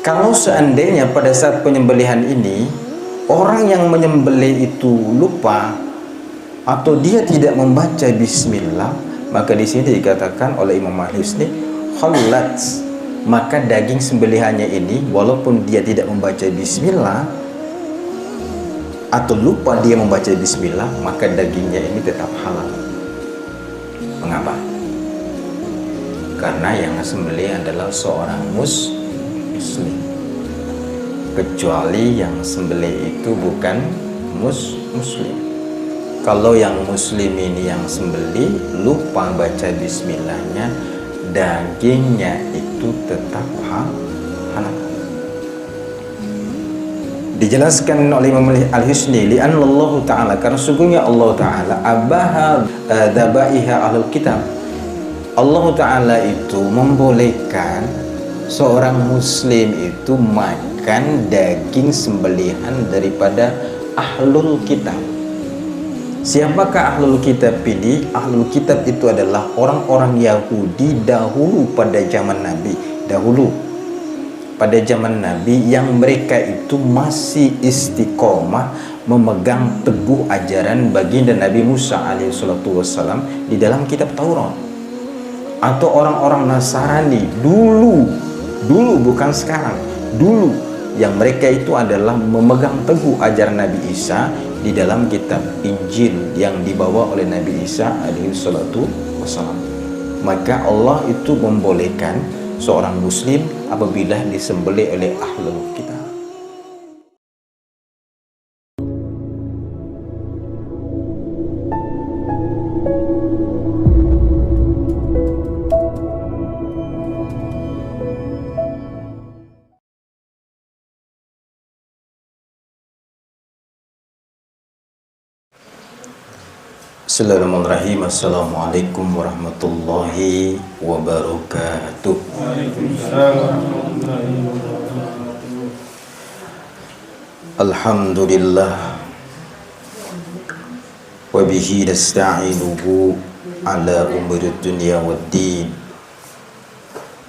Kalau seandainya pada saat penyembelihan ini orang yang menyembelih itu lupa atau dia tidak membaca bismillah, maka di sini dikatakan oleh Imam Al-Husni khallat, maka daging sembelihannya ini walaupun dia tidak membaca bismillah atau lupa dia membaca bismillah, maka dagingnya ini tetap halal. Mengapa? Karena yang sembelih adalah seorang muslim, kecuali yang sembelih itu bukan muslim. Kalau yang muslim ini yang sembelih lupa baca bismillahnya, dagingnya itu tetap halal. Dijelaskan oleh Imam Al-Husni, li'anna Allah Ta'ala, karena sungguhnya Allah Ta'ala abaha dabaiha ahlul kitab. Allah Ta'ala itu membolehkan seorang muslim itu makan daging sembelihan daripada ahlul kitab. Siapakah ahlul kitab ini? Ahlul kitab itu adalah orang-orang Yahudi dahulu pada zaman Nabi. Pada zaman Nabi yang mereka itu masih istiqomah memegang teguh ajaran baginda Nabi Musa alaihissalam di dalam kitab Taurat. Atau orang-orang Nasrani dulu bukan sekarang, dulu yang mereka itu adalah memegang teguh ajaran Nabi Isa di dalam kitab Injil yang dibawa oleh Nabi Isa alaihissalam. Maka Allah itu membolehkan seorang muslim apabila disembelih oleh ahlul kitab. Bismillahirrahmanirrahim. Assalamualaikum warahmatullahi wabarakatuh. Alhamdulillah wa bihi nasta'inuhu ala umuri dunya waddin,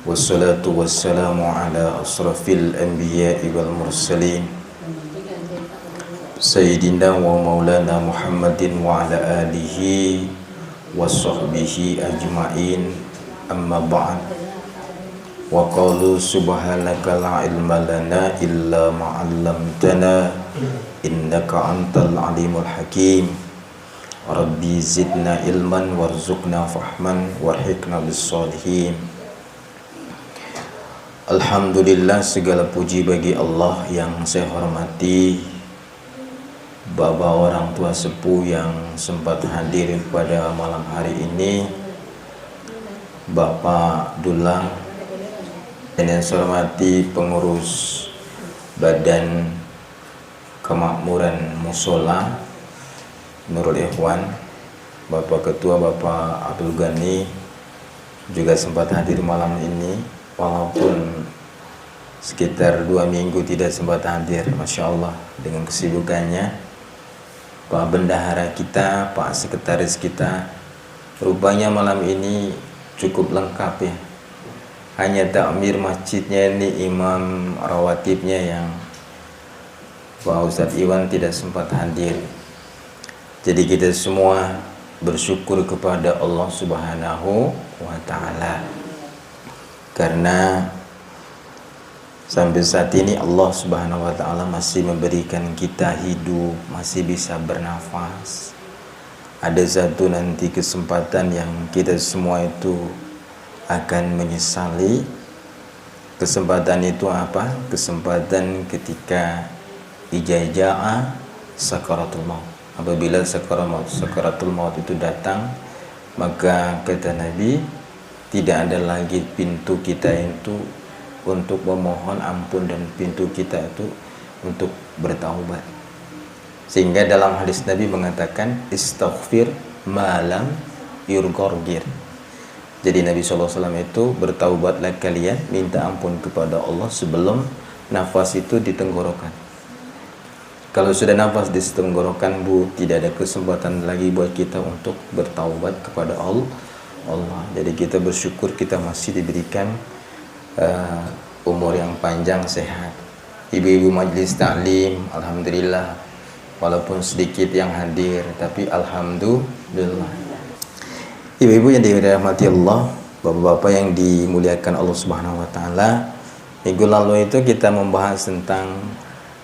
wassalatu wassalamu ala asrafil anbiya'i wal mursalin Sayyidina wa maulana Muhammadin wa ala alihi wa sahbihi ajma'in, amma ba'd. Wa qalu subhanaka la ilma lana illa ma'allamtana innaka antal alimul hakim. Rabbi zidna ilman warzuqna fahman warhiqna bis salihin. Alhamdulillah, segala puji bagi Allah yang saya hormati, Bapak orang tua sepuh yang sempat hadir pada malam hari ini, Bapak Dulang, dan yang saya hormati pengurus Badan Kemakmuran Musola Nurul Ikhwan, Bapak Ketua Bapak Abdul Ghani juga sempat hadir malam ini, walaupun sekitar 2 minggu tidak sempat hadir, Masya Allah, dengan kesibukannya. Pak Bendahara kita, Pak Sekretaris kita, rupanya malam ini cukup lengkap ya. Hanya takmir masjidnya ini, imam rawatibnya yang Pak Ustadz Iwan tidak sempat hadir. Jadi kita semua bersyukur kepada Allah Subhanahu wa Ta'ala, karena sampai saat ini Allah Subhanahu wa Ta'ala masih memberikan kita hidup, masih bisa bernafas. Ada satu nanti kesempatan yang kita semua itu akan menyesali. Kesempatan itu apa? Kesempatan ketika ijazah sakaratul maut. Apabila sakaratul maut itu datang, maka kata Nabi, tidak ada lagi pintu kita itu untuk memohon ampun dan pintu kita itu untuk bertaubat. Sehingga dalam hadis Nabi mengatakan istaghfir malam yurgorgir. Jadi Nabi SAW itu, bertaubatlah kalian, minta ampun kepada Allah sebelum nafas itu di tenggorokan. Kalau sudah nafas di tenggorokan, tidak ada kesempatan lagi buat kita untuk bertaubat kepada Allah. Jadi kita bersyukur kita masih diberikan umur yang panjang, sehat. Ibu-ibu majelis taklim, alhamdulillah, walaupun sedikit yang hadir, tapi alhamdulillah. Ibu-ibu yang dirahmati Allah, bapak-bapak yang dimuliakan Allah Subhanahu wa taala, minggu lalu itu kita membahas tentang,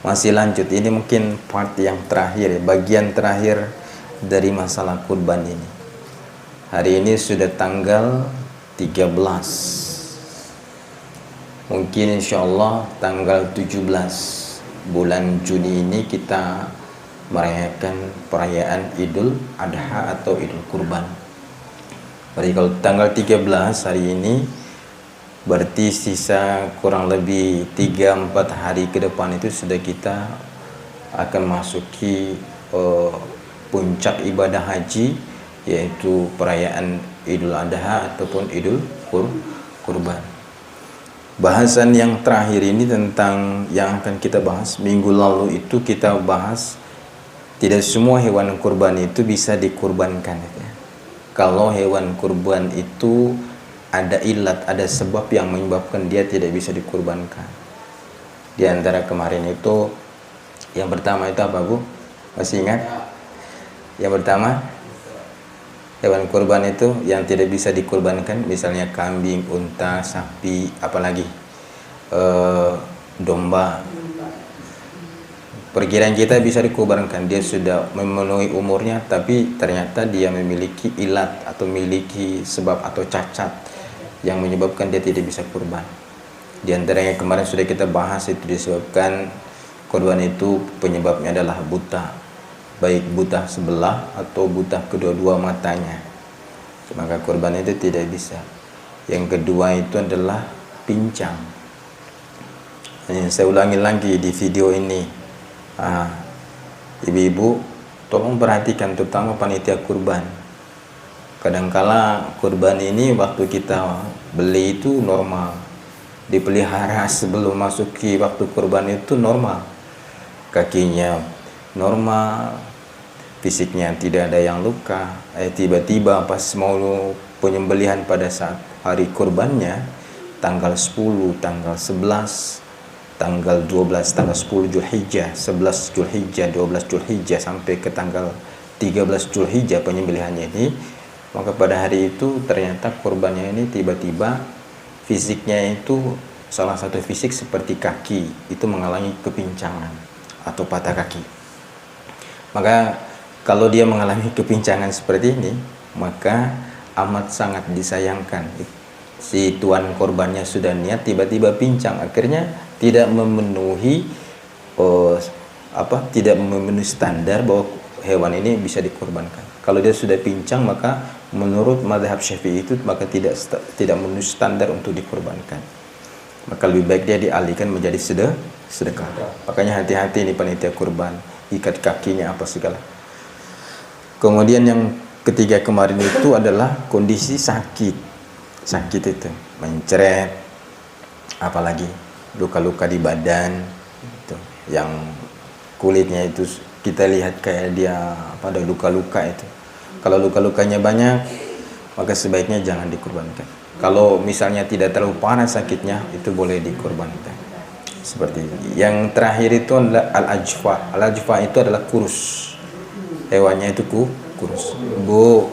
masih lanjut, ini mungkin part yang terakhir, bagian terakhir dari masalah kurban ini. Hari ini sudah tanggal 13. Mungkin insya Allah tanggal 17 bulan Juni ini kita merayakan perayaan Idul Adha atau Idul Kurban. Berarti kalau tanggal 13 hari ini, berarti sisa kurang lebih 3-4 hari ke depan itu sudah kita akan masuki puncak ibadah haji, yaitu perayaan Idul Adha ataupun Idul Kurban. Bahasan yang terakhir ini tentang yang akan kita bahas. Minggu lalu itu kita bahas tidak semua hewan kurban itu bisa dikurbankan ya. Kalau hewan kurban itu ada ilat, ada sebab yang menyebabkan dia tidak bisa dikurbankan. Di antara kemarin itu, yang pertama itu apa, Bu? Masih ingat? Yang pertama, hewan kurban itu yang tidak bisa dikurbankan, misalnya kambing, unta, sapi, apalagi domba. Perkiraan kita bisa dikurbankan, dia sudah memenuhi umurnya, tapi ternyata dia memiliki ilat atau memiliki sebab atau cacat yang menyebabkan dia tidak bisa kurban. Di antara yang kemarin sudah kita bahas itu disebabkan kurban itu penyebabnya adalah buta, baik buta sebelah atau buta kedua-dua matanya, maka kurban itu tidak bisa. Yang kedua itu adalah pincang. Saya ulangi lagi di video ini, ibu-ibu tolong perhatikan, terutama panitia kurban. Kadangkala kurban ini waktu kita beli itu normal, dipelihara sebelum masuki waktu kurban itu normal, kakinya normal, fisiknya tidak ada yang luka. Tiba-tiba pas mau penyembelihan pada saat hari kurbannya, tanggal 10, tanggal 11, tanggal 12, tanggal 10 Zulhijjah, 11 Zulhijjah, 12 Zulhijjah sampai ke tanggal 13 Zulhijjah penyembelihannya ini, maka pada hari itu ternyata kurbannya ini tiba-tiba fisiknya itu, salah satu fisik seperti kaki itu mengalami kepincangan atau patah kaki. Maka kalau dia mengalami kepincangan seperti ini, maka amat sangat disayangkan. Si tuan korbannya sudah niat, tiba-tiba pincang, akhirnya tidak memenuhi tidak memenuhi standar bahwa hewan ini bisa dikorbankan. Kalau dia sudah pincang, maka menurut mazhab Syafi'i itu maka tidak memenuhi standar untuk dikorbankan. Maka lebih baik dia dialihkan menjadi sedekah. Makanya hati-hati ini panitia kurban, ikat kakinya apa segala. Kemudian yang ketiga kemarin itu adalah kondisi sakit itu mencret, apalagi luka-luka di badan itu, yang kulitnya itu kita lihat kayak dia pada luka-luka itu. Kalau luka-lukanya banyak, maka sebaiknya jangan dikurbankan. Kalau misalnya tidak terlalu parah sakitnya, itu boleh dikurbankan. Seperti ini. Yang terakhir itu adalah al-ajfa. Al-ajfa itu adalah kurus. Hewannya itu kurus. Bu,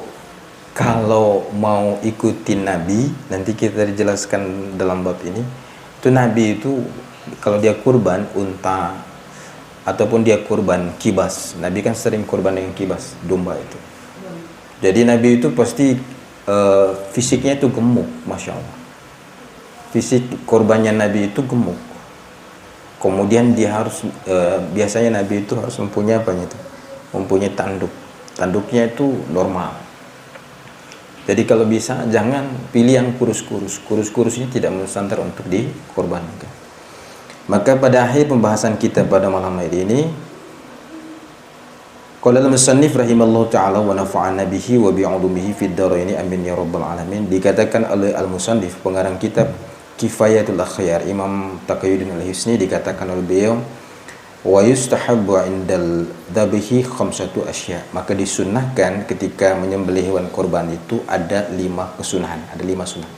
kalau mau ikutin Nabi, nanti kita dijelaskan dalam bab ini, itu Nabi itu kalau dia kurban unta ataupun dia kurban kibas, Nabi kan sering kurban dengan kibas, domba itu. Jadi Nabi itu pasti fisiknya itu gemuk, Masya Allah. Fisik korbannya Nabi itu gemuk. Kemudian dia harus biasanya Nabi itu harus mempunyai mempunyai tanduknya itu normal. Jadi kalau bisa jangan pilih yang kurus-kurusnya tidak menstantar untuk dikorbankan. Maka pada akhir pembahasan kita pada malam hari ini, qala al-musannif rahimallahu ta'ala wa nafa'ana bihi wa bi'ulumihi fid dharaini amin ya rabbal alamin. Dikatakan oleh al-musannif pengarang kitab Kifayatul Akhyar, Imam Taqiyuddin Al-Husni, dikatakan oleh beliau, wa yustahabbu indal dhabihi khamsatu asya. Maka disunnahkan ketika menyembelih hewan kurban itu ada 5 kesunahan, ada 5 sunnah.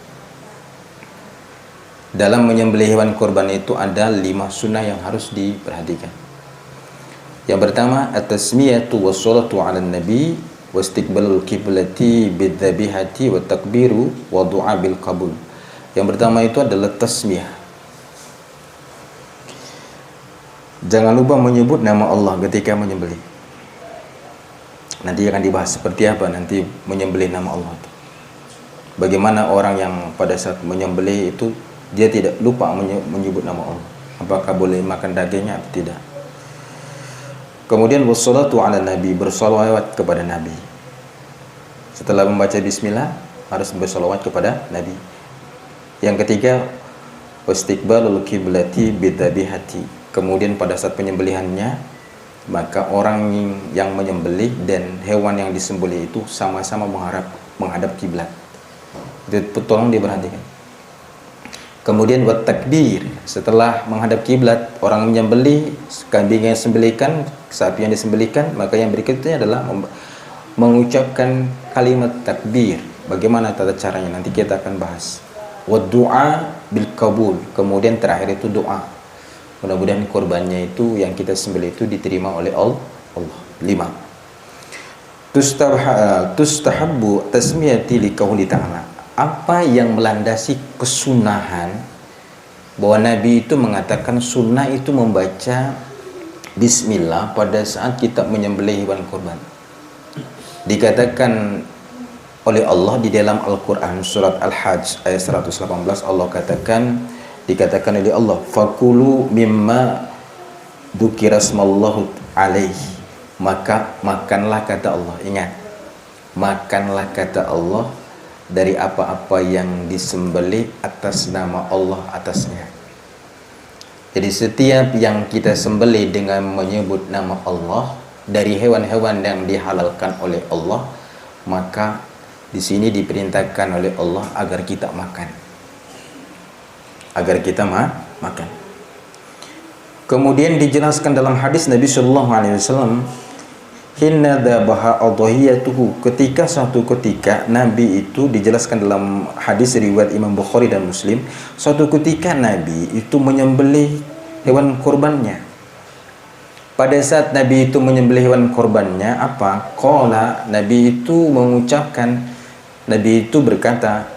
dalam menyembelih hewan kurban itu ada 5 sunnah yang harus diperhatikan. Yang pertama, at-tasmiyatu was-salatu 'alan nabi wa istiqbalul qiblati bidzabihati wa takbiru wa du'a bil qabul. Yang pertama itu adalah tasmiyah. Jangan lupa menyebut nama Allah ketika menyembelih. Nanti akan dibahas seperti apa nanti menyembelih nama Allah itu. Bagaimana orang yang pada saat menyembelih itu dia tidak lupa menyebut nama Allah. Apakah boleh makan dagingnya atau tidak? Kemudian wassalatu ala nabi, bersolawat kepada nabi. Setelah membaca bismillah harus bersolawat kepada nabi. Yang ketiga, wastiqbalul qiblati bidzabihati. Kemudian pada saat penyembelihannya, maka orang yang menyembelih dan hewan yang disembelih itu sama-sama menghadap kiblat. Itu tolong diperhatikan. Kemudian buat takbir, setelah menghadap kiblat, orang menyembelih, kambing yang disembelihkan, sapi yang disembelihkan, maka yang berikutnya adalah mengucapkan kalimat takbir. Bagaimana tata caranya? Nanti kita akan bahas. Wa du'a bil qabul. Kemudian terakhir itu doa. Mudah-mudahan korbannya itu yang kita sembelih itu diterima oleh Allah. 5. Tustahabbu tasmiyati liqauli ta'ala. Apa yang melandasi kesunahan bahwa Nabi itu mengatakan sunnah itu membaca bismillah pada saat kita menyembelih hewan kurban. Dikatakan oleh Allah di dalam Al-Quran surat Al-Hajj ayat 118, Allah dikatakan oleh Allah, fakulu mimma dzukirasmallahu alaihi, maka makanlah, kata Allah. Ingat, makanlah, kata Allah, dari apa-apa yang disembelih atas nama Allah atasnya. Jadi setiap yang kita sembelih dengan menyebut nama Allah dari hewan-hewan yang dihalalkan oleh Allah, maka di sini diperintahkan oleh Allah agar kita makan. Agar kita makan. Kemudian dijelaskan dalam hadis Nabi sallallahu alaihi wasallam, hinna dhabaha adhiyatuhu, ketika suatu ketika Nabi itu dijelaskan dalam hadis riwayat Imam Bukhari dan Muslim, suatu ketika Nabi itu menyembelih hewan kurbannya. Pada saat Nabi itu menyembelih hewan kurbannya, apa? Qala, Nabi itu mengucapkan, Nabi itu berkata,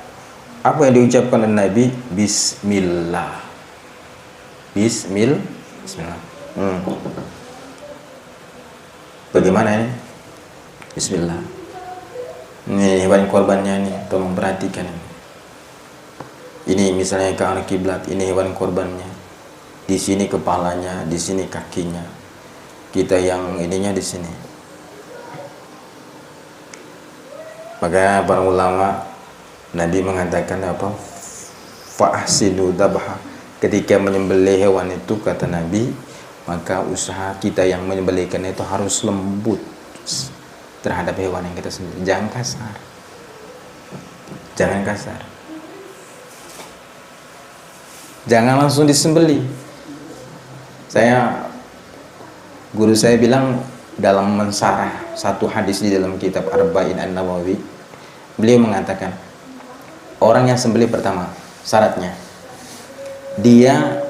apa yang diucapkan oleh Nabi? Bismillah. Bismillah. Bagaimana ini? Bismillah. Ini hewan korbannya nih, tolong perhatikan ini. Ini misalnya ke arah kiblat, ini hewan korbannya. Di sini kepalanya, di sini kakinya. Kita yang ininya di sini. Maka para ulama, Nabi mengatakan apa? Fa'ahsinu dzabha. Ketika menyembelih hewan itu, kata Nabi, maka usaha kita yang menyembelihkan itu harus lembut terhadap hewan yang kita sembelih. Jangan kasar. Jangan kasar. Jangan langsung disembelih. Guru saya bilang dalam mensarah satu hadis di dalam kitab Arba'in An-Nawawi, beliau mengatakan orang yang sembelih pertama syaratnya dia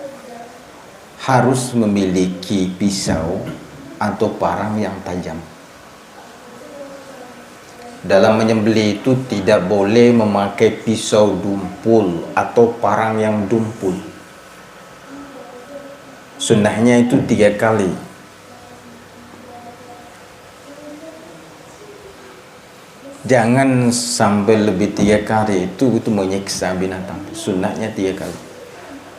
harus memiliki pisau atau parang yang tajam. Dalam menyembelih itu tidak boleh memakai pisau dumpul atau parang yang dumpul. Sunnahnya itu 3 kali. Jangan sampai lebih 3 kali, itu menyiksa binatang. Sunnahnya 3 kali.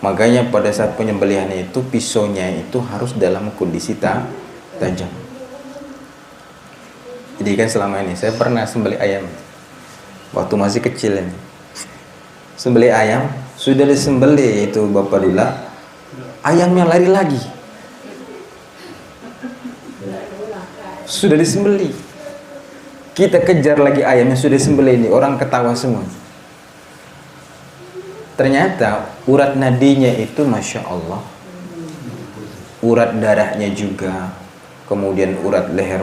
Makanya pada saat penyembelihan itu pisaunya itu harus dalam kondisi tajam. Jadi kan selama ini saya pernah sembelih ayam waktu masih kecil ini. Sembelih ayam, sudah disembelih itu Bapak Dula, ayamnya lari lagi. Sudah disembelih, kita kejar lagi ayamnya, sudah disembelih ini, orang ketawa semua. Ternyata urat nadinya itu Masya Allah, urat darahnya juga, kemudian urat leher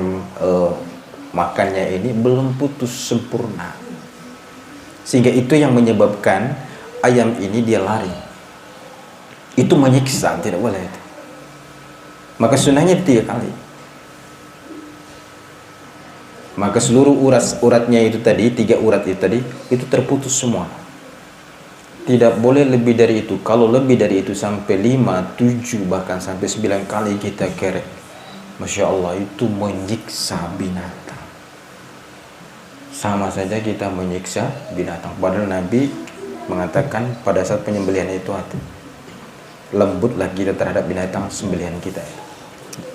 makannya ini belum putus sempurna, sehingga itu yang menyebabkan ayam ini dia lari. Itu menyiksa, tidak boleh itu. Maka sunnahnya 3 kali. Maka seluruh uratnya itu tadi, 3 urat itu tadi, itu terputus semua. Tidak boleh lebih dari itu. Kalau lebih dari itu sampai 5, 7, bahkan sampai 9 kali kita kerek, Masya Allah, itu menyiksa binatang. Sama saja kita menyiksa binatang. Padahal Nabi mengatakan pada saat penyembelihan itu hati, lembutlah kita terhadap binatang sembelihan kita.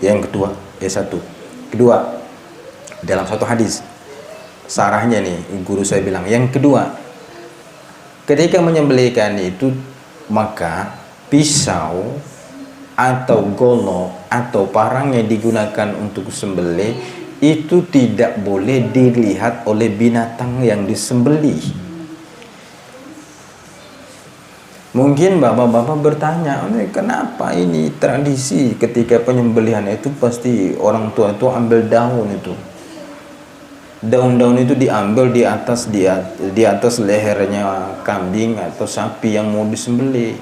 Yang kedua, kedua, dalam satu hadis, sarahnya nih, guru saya bilang, yang kedua, ketika menyembelihkan itu, maka pisau atau golok atau parang yang digunakan untuk sembelih itu tidak boleh dilihat oleh binatang yang disembelih. Mungkin bapak-bapak bertanya, kenapa ini tradisi ketika penyembelihan itu pasti orang tua itu ambil daun itu. Daun-daun itu diambil di atas lehernya kambing atau sapi yang mau disembelih.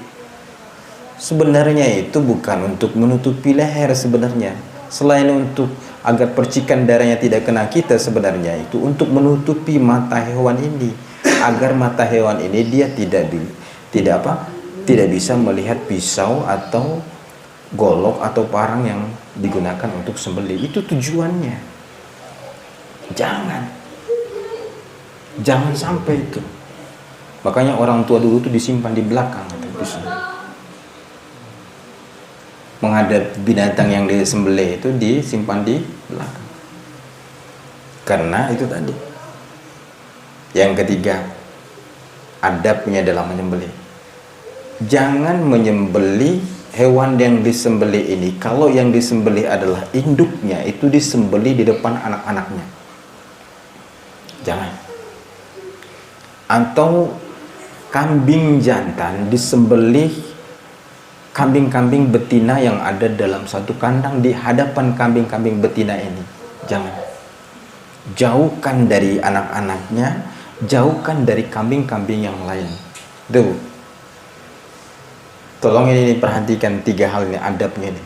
Sebenarnya itu bukan untuk menutupi leher sebenarnya. Selain untuk agar percikan darahnya tidak kena kita, sebenarnya itu untuk menutupi mata hewan ini, agar mata hewan ini dia tidak bisa melihat pisau atau golok atau parang yang digunakan untuk sembelih. Itu tujuannya. Jangan sampai itu. Makanya orang tua dulu itu disimpan di belakang menghadap binatang yang disembelih itu disimpan di belakang. Karena itu tadi. Yang ketiga, adabnya dalam menyembelih. Jangan menyembelih hewan yang disembelih ini. Kalau yang disembelih adalah induknya, itu disembelih di depan anak-anaknya. Jangan. Atau kambing jantan disembelih kambing-kambing betina yang ada dalam satu kandang di hadapan kambing-kambing betina ini. Jangan. Jauhkan dari anak-anaknya, jauhkan dari kambing-kambing yang lain. Tuh. Tolong ini perhatikan 3 hal ini, adabnya ini.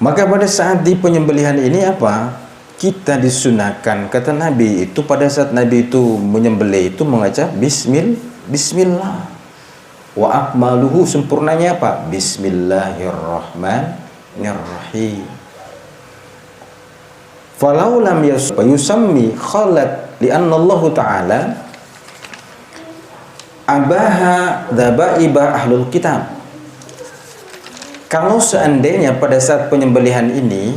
Maka pada saat di penyembelihan ini apa? Kita disunahkan, kata Nabi itu pada saat Nabi itu menyembelih itu mengajar Bismillah. Wa akmaluhu, sempurnanya apa? Bismillahirrahmanirrahim. Falau lam yusammi khalat li'anna Allah Ta'ala abaha dzabaiba ahlul kitab. Kalau seandainya pada saat penyembelihan ini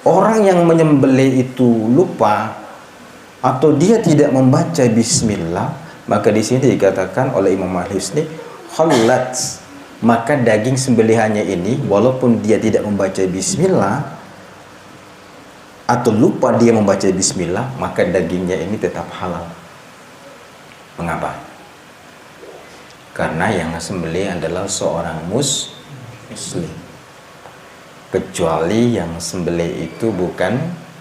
orang yang menyembelih itu lupa atau dia tidak membaca bismillah, maka di sini dikatakan oleh Imam Al-Husni khalat, maka daging sembelihannya ini walaupun dia tidak membaca bismillah atau lupa dia membaca bismillah, maka dagingnya ini tetap halal. Mengapa? Karena yang sembelih adalah seorang muslim. Kecuali yang sembelih itu bukan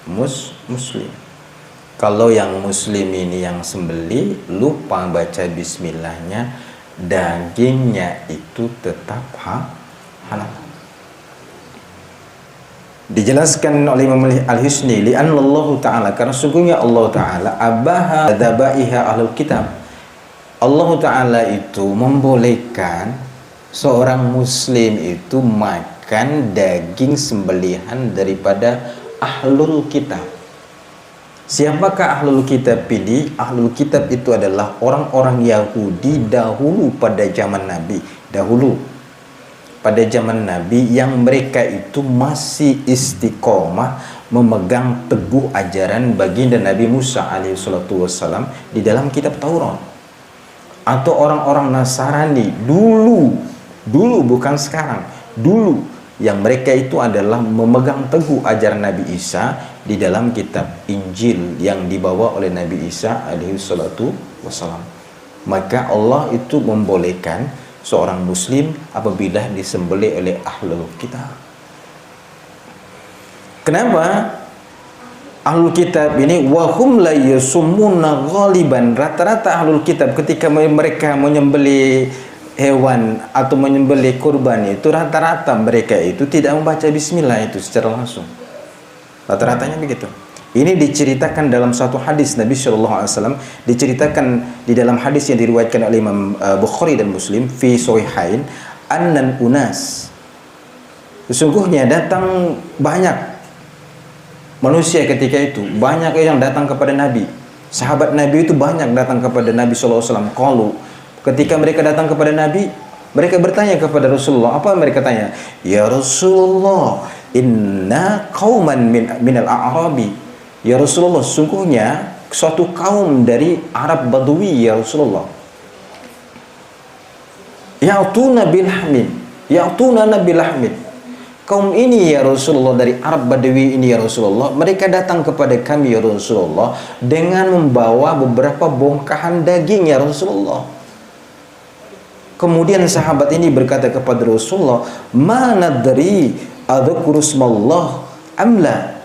muslim. Kalau yang muslim ini yang sembelih lupa baca bismillahnya, dagingnya itu tetap halal. Dijelaskan oleh Imam Al-Husni, li'anna Allah Ta'ala, karena sungguhnya Allah Ta'ala abaha dzabaiha ahlul kitab. Allah Ta'ala itu membolehkan seorang muslim itu makan daging sembelihan daripada ahlul kitab. Siapakah ahlul kitab ini? Ahlul kitab itu adalah orang-orang Yahudi dahulu pada zaman Nabi. Pada zaman Nabi yang mereka itu masih istiqomah memegang teguh ajaran baginda Nabi Musa alaihissalam di dalam kitab Taurat. Atau orang-orang Nasrani dulu bukan sekarang, dulu yang mereka itu adalah memegang teguh ajaran Nabi Isa di dalam kitab Injil yang dibawa oleh Nabi Isa alaihissalam. Maka Allah itu membolehkan seorang muslim apabila disembelih oleh ahlul kitab. Kenapa? Ahlul kitab ini wahum la yasumuna ghaliban, rata-rata ahlul kitab ketika mereka menyembelih hewan atau menyembelih kurban itu rata-rata mereka itu tidak membaca bismillah itu secara langsung. Rata-ratanya begitu. Ini diceritakan dalam satu hadis Nabi Shallallahu Alaihi Wasallam, diceritakan di dalam hadis yang diriwayatkan oleh Imam Bukhari dan Muslim fi Sahihain, annan unas, sesungguhnya datang banyak manusia ketika itu, banyak yang datang kepada Nabi. Sahabat Nabi itu banyak datang kepada Nabi Shallallahu Alaihi Wasallam. Qalu, ketika mereka datang kepada Nabi, mereka bertanya kepada Rasulullah. Apa mereka tanya? Ya Rasulullah, inna qauman minal a'rabi. Ya Rasulullah, sungguhnya suatu kaum dari Arab Badui, ya Rasulullah. Ya'tuna bilahmin, ya'tuna bilahmin. Kaum ini ya Rasulullah, dari Arab Badui ini ya Rasulullah, mereka datang kepada kami ya Rasulullah dengan membawa beberapa bongkahan daging ya Rasulullah. Kemudian sahabat ini berkata kepada Rasulullah, "Ma nadri adzkuru smallah amla."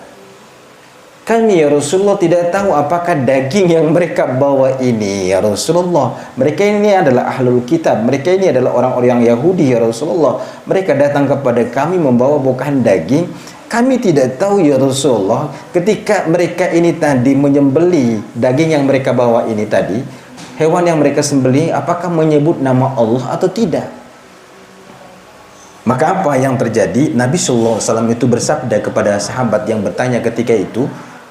Kami ya Rasulullah tidak tahu apakah daging yang mereka bawa ini ya Rasulullah. Mereka ini adalah ahlul kitab, mereka ini adalah orang-orang Yahudi ya Rasulullah. Mereka datang kepada kami membawa bongkahan daging. Kami tidak tahu ya Rasulullah, ketika mereka ini tadi menyembelih daging yang mereka bawa ini tadi, hewan yang mereka sembelih, apakah menyebut nama Allah atau tidak. Maka apa yang terjadi? Nabi Sallallahu Alaihi Wasallam itu bersabda kepada sahabat yang bertanya ketika itu,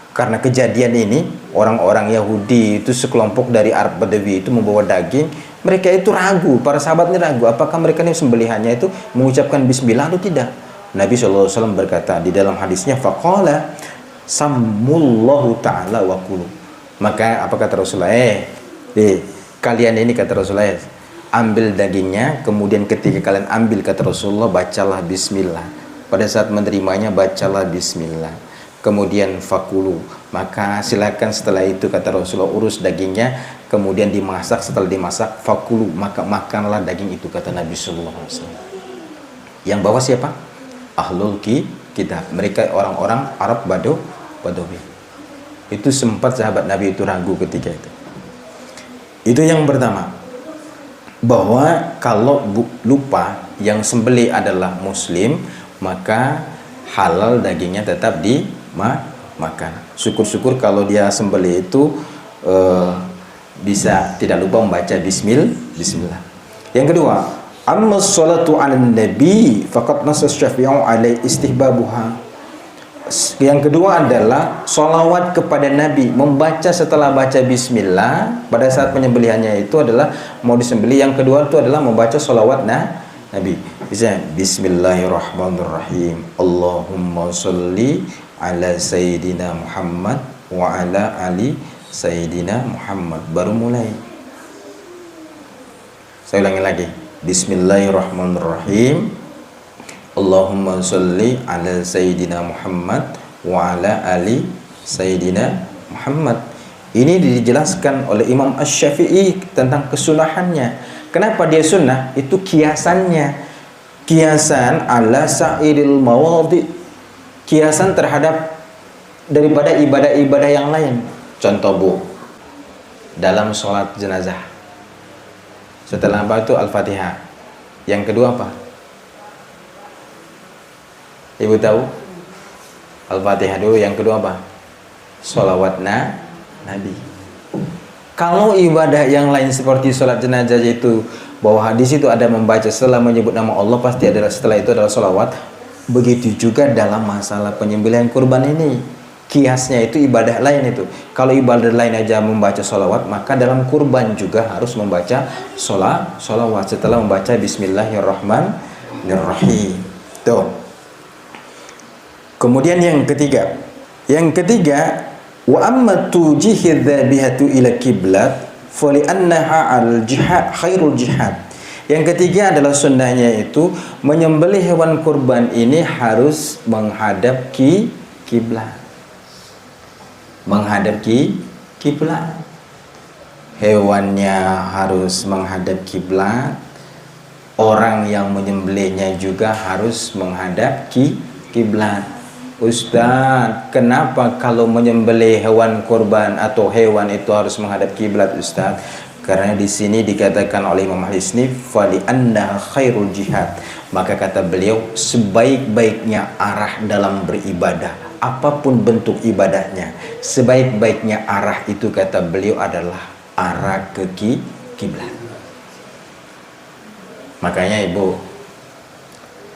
karena kejadian ini, orang-orang Yahudi itu sekelompok dari Arab Badawi itu membawa daging, mereka itu ragu, para sahabat ini ragu, apakah mereka ini sembelihannya itu mengucapkan bismillah atau tidak. Nabi SAW berkata di dalam hadisnya, faqala sammullahu ta'ala wa kulu. Maka apa kata Rasulullah? Kalian ini, kata Rasulullah, ambil dagingnya, kemudian ketika kalian ambil, kata Rasulullah, bacalah bismillah. Pada saat menerimanya, bacalah bismillah. Kemudian fakulu, maka silakan setelah itu, kata Rasulullah, urus dagingnya, kemudian dimasak. Setelah dimasak, fakulu, maka makanlah daging itu, kata Nabi Sallallahu Alaihi Wasallam. Yang bawa siapa? Ahlul kitab, mereka orang-orang Arab Badawi. Itu sempat sahabat Nabi itu ragu ketika itu. Itu yang pertama, bahwa kalau lupa yang sembelih adalah muslim, maka halal dagingnya tetap dimakan. Syukur-syukur kalau dia sembelih itu bisa tidak lupa membaca bismillah. Yang kedua, amma sholatu 'alan nabi faqad nassa Syafi'i 'alai istihbabuha. Yang kedua adalah sholawat kepada Nabi, membaca setelah baca bismillah pada saat penyembelihannya itu adalah mau disembelih. Yang kedua itu adalah membaca sholawat Nabi. Bisa bismillahirrahmanirrahim. Allahumma sholli ala sayyidina Muhammad wa ala ali sayyidina Muhammad. Baru mulai. Saya ulangi lagi. Bismillahirrahmanirrahim. Allahumma sholli ala sayyidina Muhammad wa ala ali sayyidina Muhammad. Ini dijelaskan oleh Imam Asy-Syafi'i tentang kesunahannya. Kenapa dia sunnah? Itu kiasannya. Kiasan ala sa'iril mawadhi, kiasan terhadap daripada ibadah-ibadah yang lain. Contoh bu, dalam sholat jenazah, setelah apa itu Al-Fatihah. Yang kedua apa? Ibu tahu? Al-Fatihah dulu, yang kedua apa? Sholawat Nabi. Kalau ibadah yang lain seperti sholat jenazah itu, bahwa hadis itu ada membaca setelah menyebut nama Allah, pasti adalah setelah itu adalah sholawat. Begitu juga dalam masalah penyembelihan kurban ini, kiasnya itu ibadah lain itu. Kalau ibadah lain aja membaca sholawat, maka dalam kurban juga harus membaca sholawat setelah membaca Bismillahirrahmanirrahim. Tuh. Kemudian yang ketiga, wa amma tujihid dzabihatu ila kiblat fali annaha al jihad khairul jihad. Yang ketiga adalah sunnahnya itu menyembelih hewan kurban ini harus menghadap kiblat. Menghadap kiblat. Hewannya harus menghadap kiblat. Orang yang menyembelihnya juga harus menghadap kiblat. Ustaz, kenapa kalau menyembelih hewan kurban atau hewan itu harus menghadap kiblat, Ustaz? Karena di sini dikatakan oleh Imam Al-Hisni fali anna khairul jihad, maka kata beliau sebaik-baiknya arah dalam beribadah apapun bentuk ibadahnya, sebaik-baiknya arah itu kata beliau adalah arah ke kiblat. Makanya ibu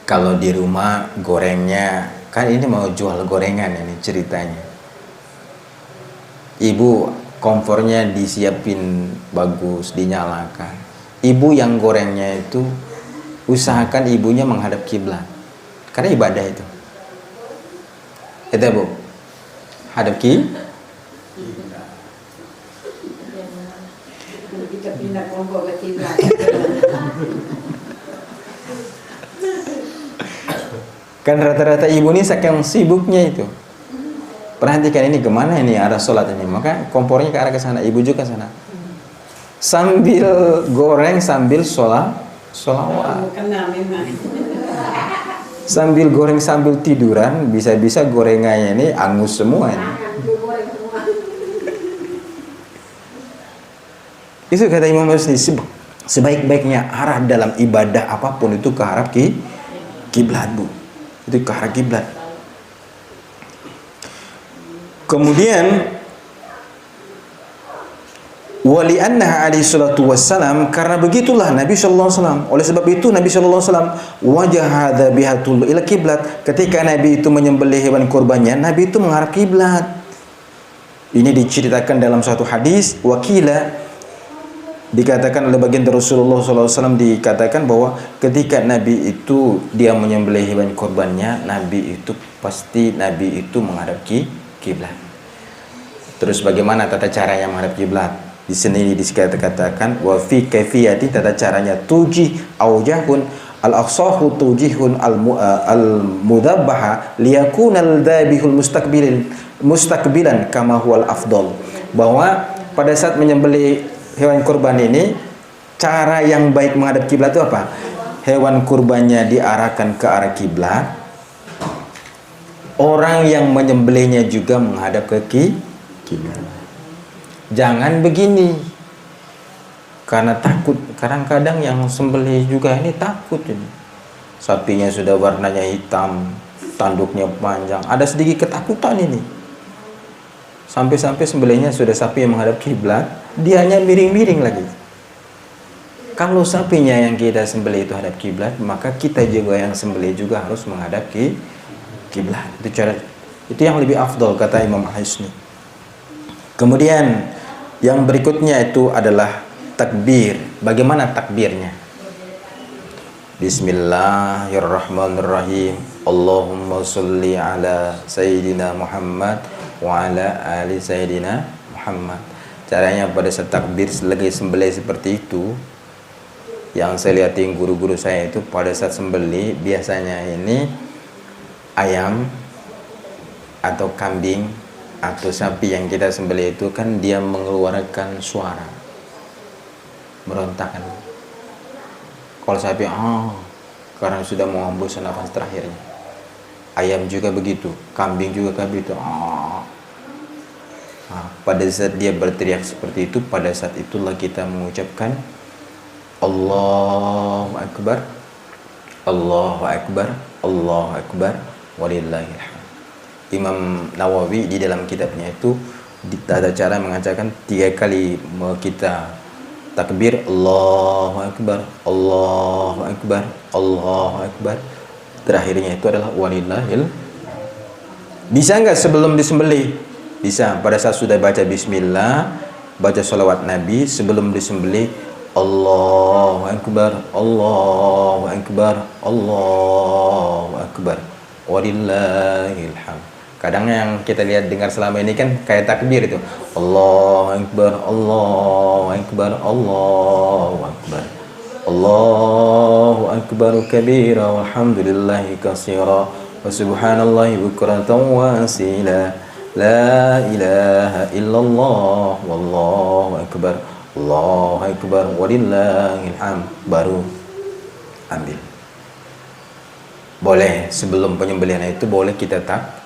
kalau di rumah gorengnya, kan ini mau jual gorengan ini ceritanya, ibu kompornya disiapin bagus, dinyalakan. Ibu yang gorengnya itu usahakan ibunya menghadap kiblat, karena ibadah itu. Itu bu, hadap kiblat. Kan rata-rata ibu ini saking sibuknya itu. Perhatikan ini kemana ini arah sholat ini, maka kompornya ke arah ke sana, ibu juga ke sana. Sambil goreng, sambil sholawat. Sambil goreng, sambil tiduran, bisa-bisa gorengannya ini angus semua ini. Itu kata Imam Al-Hisni, sebaik-baiknya arah dalam ibadah apapun itu ke arah kiblat bu. Itu ke arah kiblat. Kemudian wali annaha alaihi salatu wassalam, karena begitulah Nabi sallallahu alaihi wasallam, oleh sebab itu Nabi sallallahu alaihi wasallam wajah dhabihatul ila kiblat, ketika Nabi itu menyembelih hewan kurbannya, Nabi itu menghadap kiblat. Ini diceritakan dalam suatu hadis, wakila dikatakan oleh baginda Rasulullah SAW, dikatakan bahwa ketika Nabi itu dia menyembelih hewan kurbannya, Nabi itu pasti Nabi itu menghadap kiblat. Terus bagaimana tata caranya menghadap kiblat? Di sini dikatakan wa fi kaifiyati, tata caranya tujih aujahun al-aqsahu tujihun al-mudhabbaha liyakuna al-dhabihul mustaqbilan kama huwal afdal. Bahwa pada saat menyembelih hewan kurban ini, cara yang baik menghadap kiblat itu apa? Hewan kurbannya diarahkan ke arah kiblat, orang yang menyembelihnya juga menghadap ke kiblat. Jangan begini, karena takut. Kadang-kadang yang sembelih juga ini takut ini. Sapinya sudah warnanya hitam, tanduknya panjang, ada sedikit ketakutan ini. Sampai-sampai sembelihnya sudah sapi yang menghadap kiblat, dia hanya miring-miring lagi. Kalau sapinya yang kita sembelih itu hadap kiblat, maka kita juga yang sembelih juga harus menghadap kiblat. Itu cara, itu yang lebih afdol kata Imam Al-Hisni. Kemudian yang berikutnya itu adalah takbir. Bagaimana takbirnya? Bismillahirrahmanirrahim. Allahumma sholli ala Sayyidina Muhammad wa ala ali Sayyidina Muhammad. Caranya pada saat takbir selagi sembelih seperti itu, yang saya lihatin guru-guru saya itu pada saat sembelih biasanya ini ayam atau kambing atau sapi yang kita sembelih itu kan dia mengeluarkan suara merontakan. Kalau sapi karena sudah mau hembus nafas terakhirnya. Ayam juga begitu, kambing juga begitu. Pada saat dia berteriak seperti itu, pada saat itulah kita mengucapkan Allahu Akbar, Allahu Akbar, Allahu Akbar, walillahil hamd. Imam Nawawi di dalam kitabnya itu di tata cara mengatakan 3 kali kita takbir Allahu Akbar, Allahu Akbar, Allahu Akbar. Terakhirnya itu adalah walillahil. Bisa nggak sebelum disembelih? Bisa. Pada saat sudah baca bismillah, baca sholawat Nabi sebelum disembelih, Allahu Akbar, Allahu Akbar, Allahu Akbar, walillahil hamd. Kadang yang kita lihat dengar selama ini kan kayak takbir itu, Allahu Akbar, Allahu Akbar, Allahu Akbar, Allahu Akbar kabira walhamdulillahi katsira wa subhanallahi bukratan wa asila, la ilaha illallah wallahu akbar, Allahu Akbar, walillahil hamd. Baru ambil. Boleh sebelum penyembelihan itu boleh kita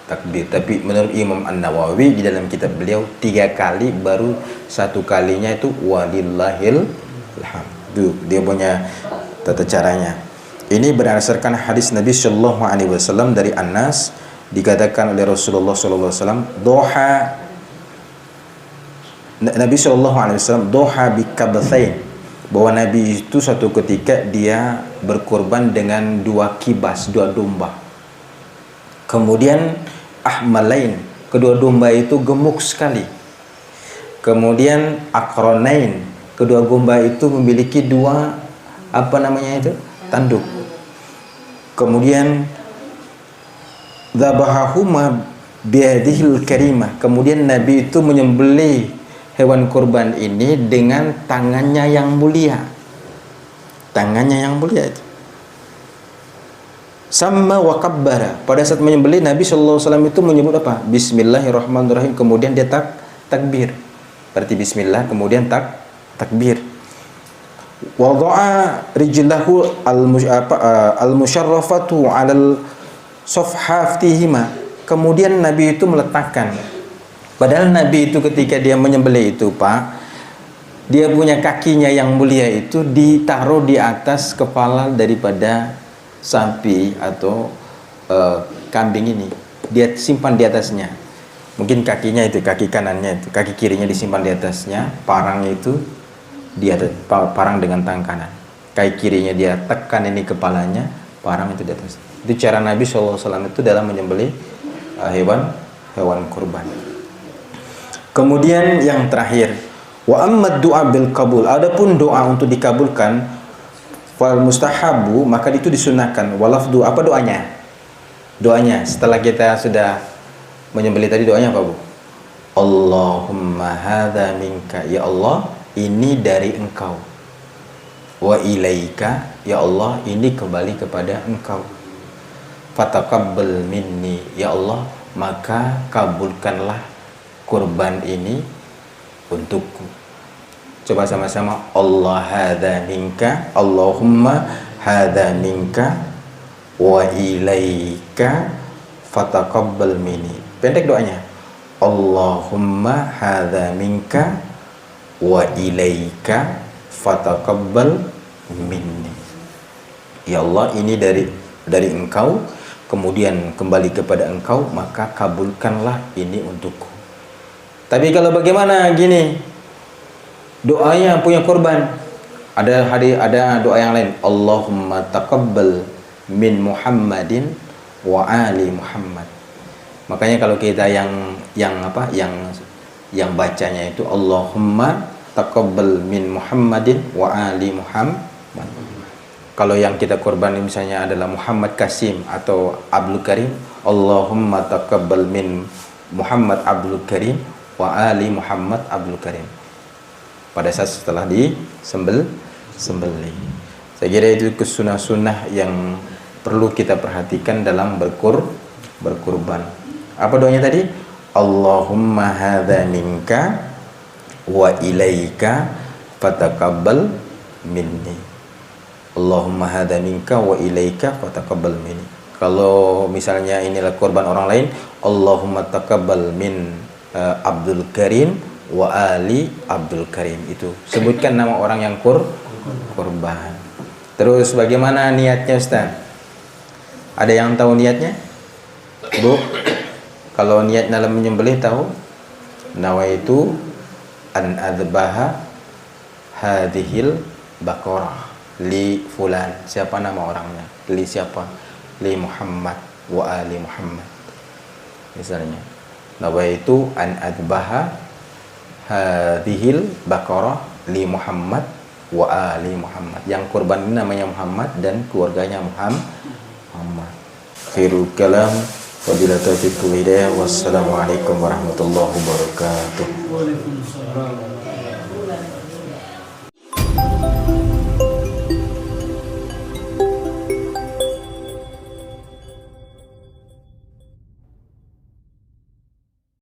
takbir. Tapi menurut Imam An-Nawawi di dalam kitab beliau 3 kali, baru 1 kalinya itu walillahil hamdu. Dia punya tata caranya. Ini berdasarkan hadis Nabi Shallallahu Alaihi Wasallam dari Anas, dikatakan oleh Rasulullah Shallallahu Alaihi Wasallam, doha Nabi Shallallahu Alaihi Wasallam doha bikabthain, bahwa Nabi itu suatu ketika dia berkorban dengan 2 kibas, 2 domba. Kemudian ahmalain, kedua domba itu gemuk sekali. Kemudian akronain, kedua domba itu memiliki 2 tanduk. Kemudian dzabahahuma biyadihil karimah, kemudian Nabi itu menyembelih hewan kurban ini dengan tangannya yang mulia. Tangannya yang mulia itu. Sama wa kabbara, pada saat menyembelih Nabi sallallahu alaihi wasallam itu menyebut apa? Bismillahirrahmanirrahim, kemudian dia takbir. Berarti bismillah kemudian takbir. Wada'a rijlahu al-musyarrafatu 'alal safhaftihima, kemudian Nabi itu meletakkan, padahal Nabi itu ketika dia menyembelih itu Pak, dia punya kakinya yang mulia itu ditaruh di atas kepala daripada sapi atau kambing ini, dia simpan di atasnya. Mungkin kakinya itu, kaki kanannya itu, kaki kirinya disimpan di atasnya, parangnya itu di atas, parang dengan tangan kanan. Kaki kirinya dia tekan ini kepalanya, parang itu di atas. Itu cara Nabi SAW itu dalam menyembelih hewan kurban. Kemudian yang terakhir, wa amma du'a bil qabul, adapun doa untuk dikabulkan, fal mustahabu, maka itu disunahkan. Walafdu, apa doanya? Doanya setelah kita sudah menyembelih tadi, doanya apa Bu? Allahumma hadza minka, ya Allah ini dari Engkau. Wa ilaika, ya Allah ini kembali kepada Engkau. Fataqabbal minni, ya Allah maka kabulkanlah kurban ini untukku. Coba sama-sama, Allah hadza minka, Allahumma hadza minka wa ilaika fataqabbal minni. Pendek doanya, Allahumma hadza minka wa ilaika fataqabbal minni. Ya Allah ini dari Engkau, kemudian kembali kepada Engkau, maka kabulkanlah ini untukku. Tapi kalau bagaimana gini doanya punya korban, ada doa yang lain, Allahumma taqabbal min Muhammadin wa ali Muhammad. Makanya kalau kita yang bacanya itu Allahumma taqabbal min Muhammadin wa ali Muhammad. Kalau yang kita korban misalnya adalah Muhammad Kasim atau Abdul Karim, Allahumma taqabbal min Muhammad Abdul Karim wa ali Muhammad Abdul Karim. Pada saat setelah sembelih. Saya kira itu sunnah-sunnah yang perlu kita perhatikan dalam berkurban. Apa doanya tadi? Allahumma hadza minka wa ilaika fataqabbal minni. Allahumma hadza minka wa ilaika fataqabbal minni. Kalau misalnya inilah korban orang lain, Allahumma taqabbal min Abdul Karim wa ali Abdul Karim. Itu sebutkan nama orang yang korban. Terus bagaimana niatnya Ustaz? Ada yang tahu niatnya? Bu, kalau niat dalam menyembelih tahu? Nawaitu an adbaha hadhil baqarah li fulan. Siapa nama orangnya? Li siapa? Li Muhammad wa ali Muhammad. Misalnya, nawaitu an adbaha hadhil baqarah li Muhammad wa ali Muhammad. Yang kurban ini namanya Muhammad dan keluarganya Muhammad. Khairul kalam wabillahi taufiq wal hidayah. Wassalamualaikum warahmatullahi wabarakatuh.